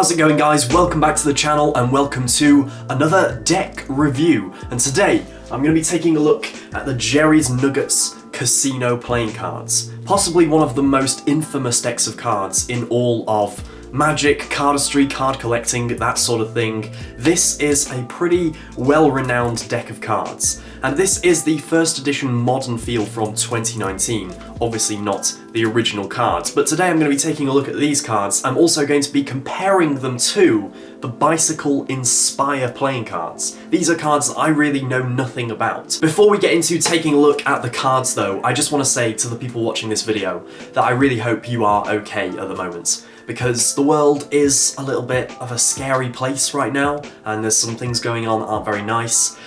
how's it going guys? Welcome back to the channel and welcome to another deck review. And today I'm going to be taking a look at the Jerry's Nuggets Casino playing cards. Possibly one of the most infamous decks of cards in all of Magic, cardistry, card collecting, that sort of thing. This is a pretty well-renowned deck of cards. And this is the first edition modern feel from 2019. Obviously not the original cards, but today I'm going to be taking a look at these cards. I'm also going to be comparing them to the Bicycle Inspire playing cards. These are cards that I really know nothing about. Before we get into taking a look at the cards though, I just want to say to the people watching this video that I really hope you are okay at the moment. Because the world is a little bit of a scary place right now, and there's some things going on that aren't very nice.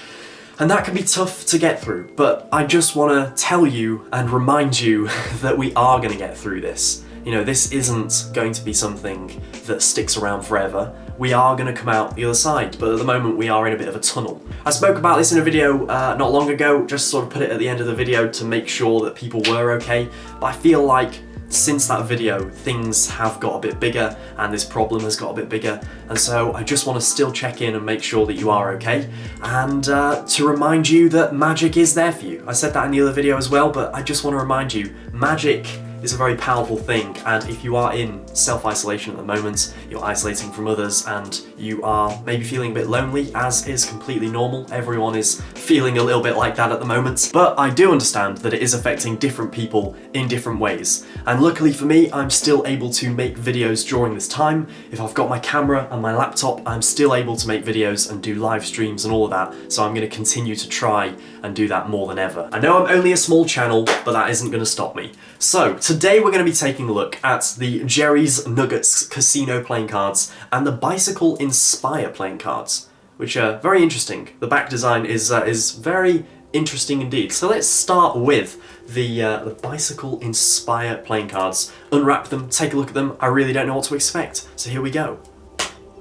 And that can be tough to get through, but I just want to tell you and remind you that we are going to get through this. You know, this isn't going to be something that sticks around forever. We are going to come out the other side, but at the moment we are in a bit of a tunnel. I spoke about this in a video not long ago, just sort of put it at the end of the video to make sure that people were okay, but I feel like since that video, things have got a bit bigger and this problem has got a bit bigger, and so I just want to still check in and make sure that you are okay, and to remind you that magic is there for you. I said that in the other video as well, but I just want to remind you, magic is a very powerful thing, and if you are in self-isolation at the moment, you're isolating from others and you are maybe feeling a bit lonely, as is completely normal. Everyone is feeling a little bit like that at the moment, but I do understand that it is affecting different people in different ways, and luckily for me, I'm still able to make videos during this time. If I've got my camera and my laptop, I'm still able to make videos and do live streams and all of that, so I'm going to continue to try and do that more than ever. I know I'm only a small channel, but that isn't going to stop me. So, today we're going to be taking a look at the Jerry's Nuggets Casino playing cards and the Bicycle Inspire playing cards, which are very interesting. The back design is very interesting indeed. So let's start with the Bicycle Inspire playing cards. Unwrap them, take a look at them. I really don't know what to expect, so here we go.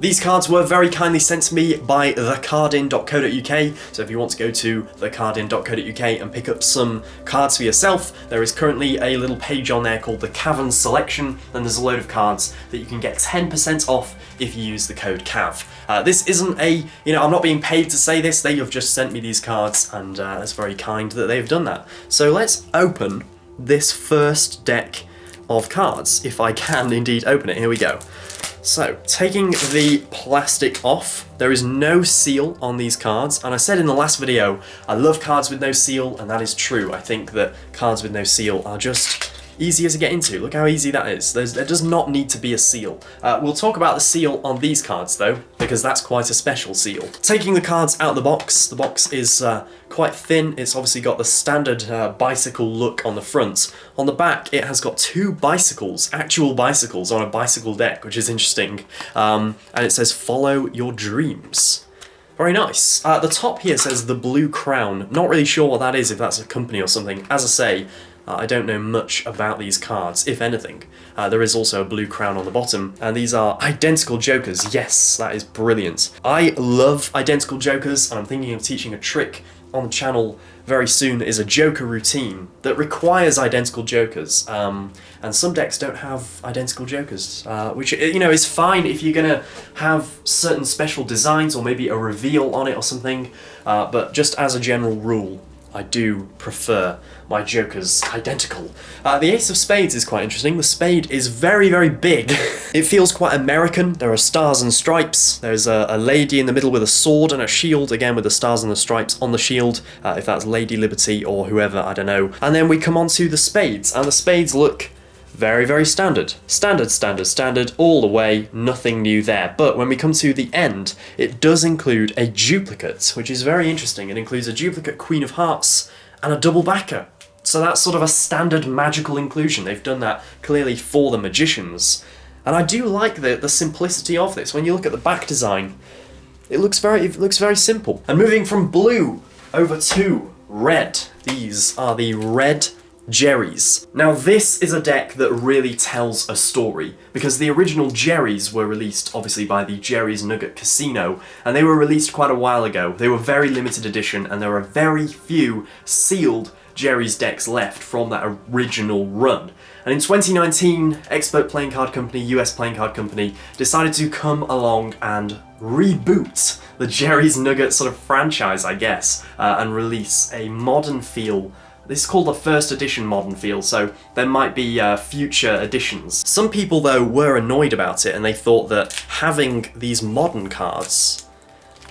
These cards were very kindly sent to me by thecardin.co.uk, so if you want to go to thecardin.co.uk and pick up some cards for yourself, there is currently a little page on there called the Cavan selection, and there's a load of cards that you can get 10% off if you use the code CAV. This isn't a, I'm not being paid to say this, they have just sent me these cards, and it's very kind that they've done that. So let's open this first deck of cards, if I can indeed open it. Here we go. So, taking the plastic off, there is no seal on these cards, and I said in the last video, I love cards with no seal, and that is true. I think that cards with no seal are just easier to get into. Look how easy that is. There does not need to be a seal. We'll talk about the seal on these cards though, because that's quite a special seal. Taking the cards out of the box is quite thin. It's obviously got the standard bicycle look on the front. On the back, it has got two bicycles, actual bicycles on a bicycle deck, which is interesting. And it says, "Follow your dreams." Very nice. The top here says the Blue Crown. Not really sure what that is, if that's a company or something. As I say, I don't know much about these cards, if anything. There is also a blue crown on the bottom, and these are identical jokers. Yes, that is brilliant. I love identical jokers, and I'm thinking of teaching a trick on the channel very soon that is a joker routine that requires identical jokers. And some decks don't have identical jokers, which, is fine if you're gonna have certain special designs or maybe a reveal on it or something, but just as a general rule, I do prefer my jokers identical. The Ace of Spades is quite interesting. The spade is very, very big. It feels quite American. There are stars and stripes. There's a lady in the middle with a sword and a shield, again with the stars and the stripes on the shield, if that's Lady Liberty or whoever, I don't know. And then we come on to the spades, and the spades look very, very standard. Standard, all the way, nothing new there. But when we come to the end, it does include a duplicate, which is very interesting. It includes a duplicate Queen of Hearts and a double backer. So that's sort of a standard magical inclusion. They've done that clearly for the magicians. And I do like the simplicity of this. When you look at the back design, it looks very simple. And moving from blue over to red, these are the red Jerry's. Now this is a deck that really tells a story, because the original Jerry's were released obviously by the Jerry's Nugget Casino, and they were released quite a while ago. They were very limited edition, and there are very few sealed Jerry's decks left from that original run. And in 2019, expert playing card company, US playing card company, decided to come along and reboot the Jerry's Nugget sort of franchise, I guess, and release a modern feel. This is called the first edition modern feel, so there might be future editions. Some people, though, were annoyed about it, and they thought that having these modern cards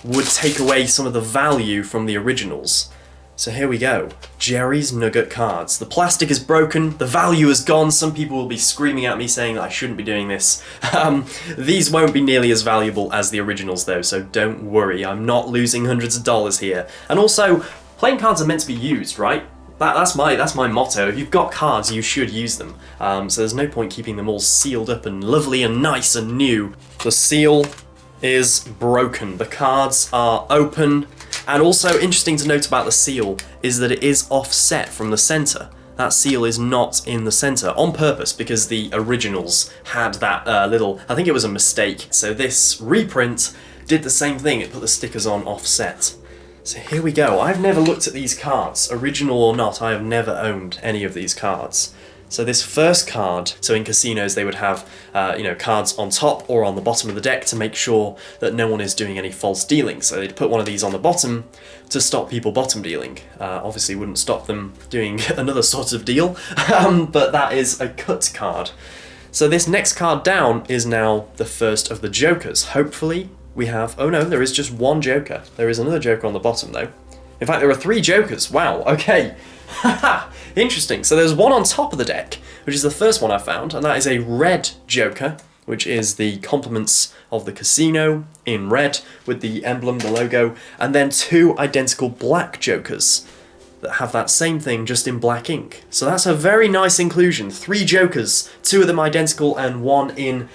would take away some of the value from the originals. So here we go, Jerry's Nugget cards. The plastic is broken, the value is gone. Some people will be screaming at me saying that I shouldn't be doing this. These won't be nearly as valuable as the originals though, so don't worry, I'm not losing hundreds of dollars here. And also, playing cards are meant to be used, right? That's my motto. If you've got cards, you should use them. So there's no point keeping them all sealed up and lovely and nice and new. The seal is broken, the cards are open. And also interesting to note about the seal is that it is offset from the center. That seal is not in the center on purpose because the originals had that little, I think it was a mistake. So this reprint did the same thing, it put the stickers on offset. So here we go. I've never looked at these cards, original or not, I have never owned any of these cards. So this first card, so in casinos they would have cards on top or on the bottom of the deck to make sure that no one is doing any false dealing. So they'd put one of these on the bottom to stop people bottom dealing. Obviously wouldn't stop them doing another sort of deal, but that is a cut card. So this next card down is now the first of the jokers. Hopefully we have, oh no, there is just one joker. There is another joker on the bottom though. In fact, there are 3 jokers. Wow, okay. Haha, interesting. So there's one on top of the deck, which is the first one I found, and that is a red joker, which is the complements of the casino in red with the emblem, the logo, and then 2 identical black jokers that have that same thing just in black ink. So that's a very nice inclusion. 3 jokers, 2 of them identical and 1 in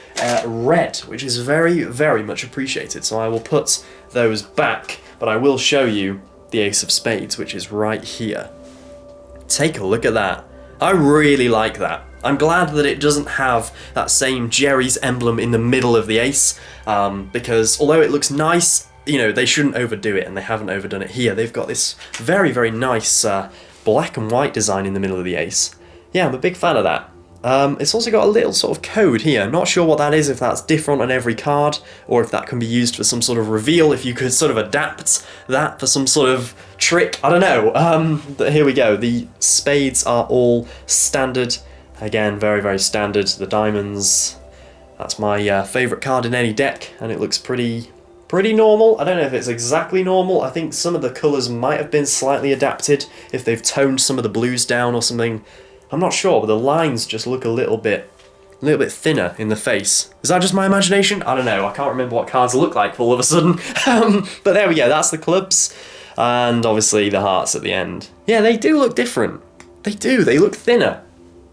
red, which is very, very much appreciated. So I will put those back, but I will show you the ace of spades, which is right here. Take a look at that. I really like that. I'm glad that it doesn't have that same Jerry's emblem in the middle of the ace, because although it looks nice, they shouldn't overdo it, and they haven't overdone it here. They've got this very, very nice black and white design in the middle of the ace. Yeah, I'm a big fan of that. It's also got a little sort of code here. Not sure what that is, if that's different on every card, or if that can be used for some sort of reveal, if you could sort of adapt that for some sort of trick, I don't know. But here we go, the spades are all standard. Again, very, very standard. The diamonds, that's my favourite card in any deck, and it looks pretty normal. I don't know if it's exactly normal. I think some of the colours might have been slightly adapted, if they've toned some of the blues down or something. I'm not sure, but the lines just look a little bit thinner in the face. Is that just my imagination? I don't know, I can't remember what cards look like all of a sudden. But there we go, that's the clubs, and obviously the hearts at the end. Yeah, they do look different. They do, they look thinner.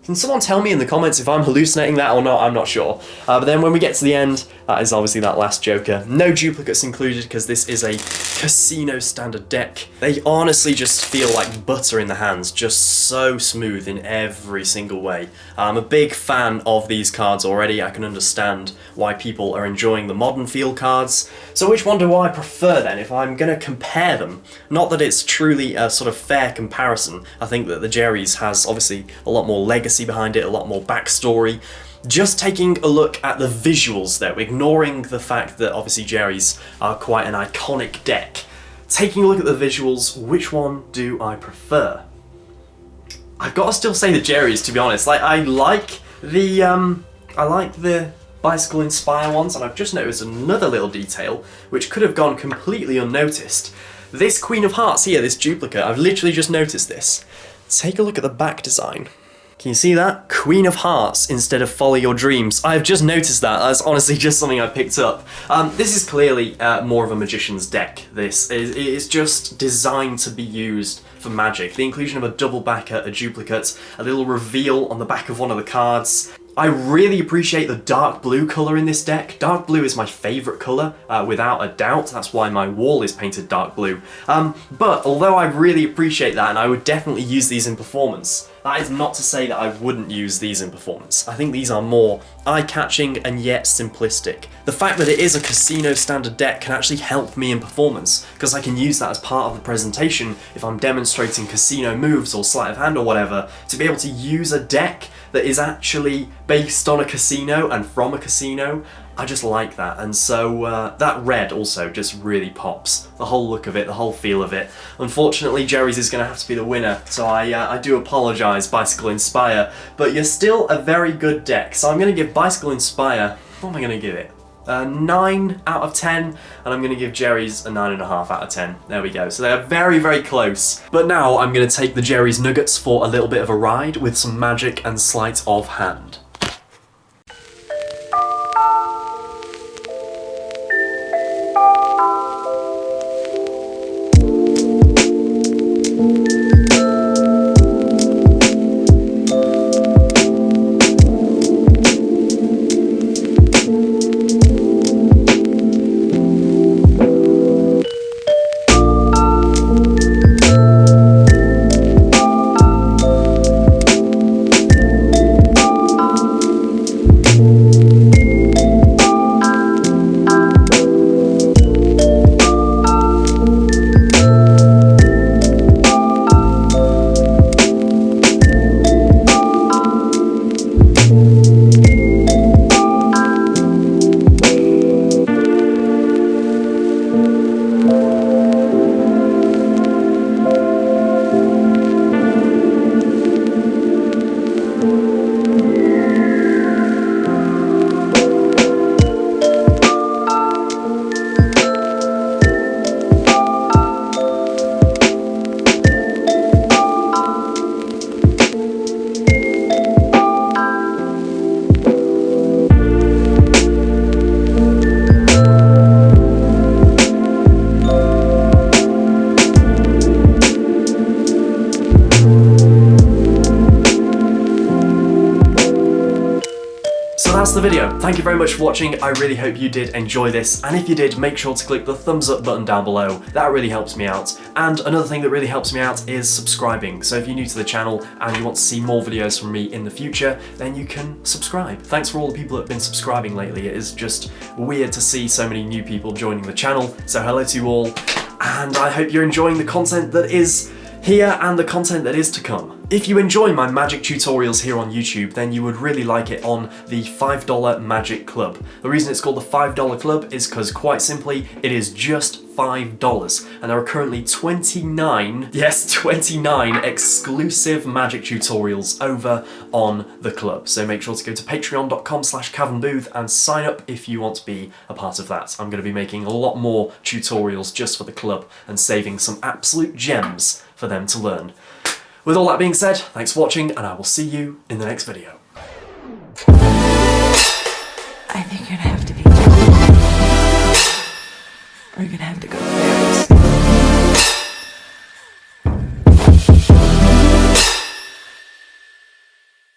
Can someone tell me in the comments if I'm hallucinating that or not? I'm not sure. But then when we get to the end, that is obviously that last joker. No duplicates included because this is a casino standard deck. They honestly just feel like butter in the hands, just so smooth in every single way. I'm a big fan of these cards already. I can understand why people are enjoying the modern feel cards. So which one do I prefer then, if I'm going to compare them? Not that it's truly a sort of fair comparison. I think that the Jerry's has obviously a lot more legacy behind it, a lot more backstory. Just taking a look at the visuals though, ignoring the fact that obviously Jerry's are quite an iconic deck. Taking a look at the visuals, which one do I prefer? I've got to still say the Jerry's, to be honest. I like the bicycle inspire ones, and I've just noticed another little detail which could have gone completely unnoticed. This Queen of Hearts here, this duplicate, I've literally just noticed this. Take a look at the back design. Can you see that? Queen of Hearts instead of Follow Your Dreams. I've just noticed that. That's honestly just something I picked up. This is clearly more of a magician's deck. This is just designed to be used for magic. The inclusion of a double backer, a duplicate, a little reveal on the back of one of the cards. I really appreciate the dark blue colour in this deck. Dark blue is my favourite colour, without a doubt. That's why my wall is painted dark blue. But although I really appreciate that, and I would definitely use these in performance, that is not to say that I wouldn't use these in performance. I think these are more eye-catching and yet simplistic. The fact that it is a casino standard deck can actually help me in performance, because I can use that as part of the presentation if I'm demonstrating casino moves or sleight of hand or whatever, to be able to use a deck that is actually based on a casino and from a casino. I just like that, and so that red also just really pops. The whole look of it, the whole feel of it. Unfortunately, Jerry's is going to have to be the winner, so I do apologise, Bicycle Inspire, but you're still a very good deck. So I'm going to give Bicycle Inspire, what am I going to give it? 9 out of 10, and I'm going to give Jerry's a 9.5 out of 10. There we go. So they're very, very close. But now I'm going to take the Jerry's Nuggets for a little bit of a ride with some magic and sleight of hand. That's the video. Thank you very much for watching. I really hope you did enjoy this, and if you did, make sure to click the thumbs up button down below. That really helps me out. And another thing that really helps me out is subscribing. So if you're new to the channel and you want to see more videos from me in the future, then you can subscribe. Thanks for all the people that have been subscribing lately. It is just weird to see so many new people joining the channel. So hello to you all, and I hope you're enjoying the content that is here and the content that is to come. If you enjoy my magic tutorials here on YouTube, then you would really like it on the $5 Magic Club. The reason it's called the $5 Club is because, quite simply, it is just $5, and there are currently 29 exclusive magic tutorials over on the club. So make sure to go to patreon.com/cavanbooth and sign up if you want to be a part of that. I'm going to be making a lot more tutorials just for the club and saving some absolute gems for them to learn. With all that being said, thanks for watching, and I will see you in the next video. I think you're gonna have to be... We're gonna have to go very soon.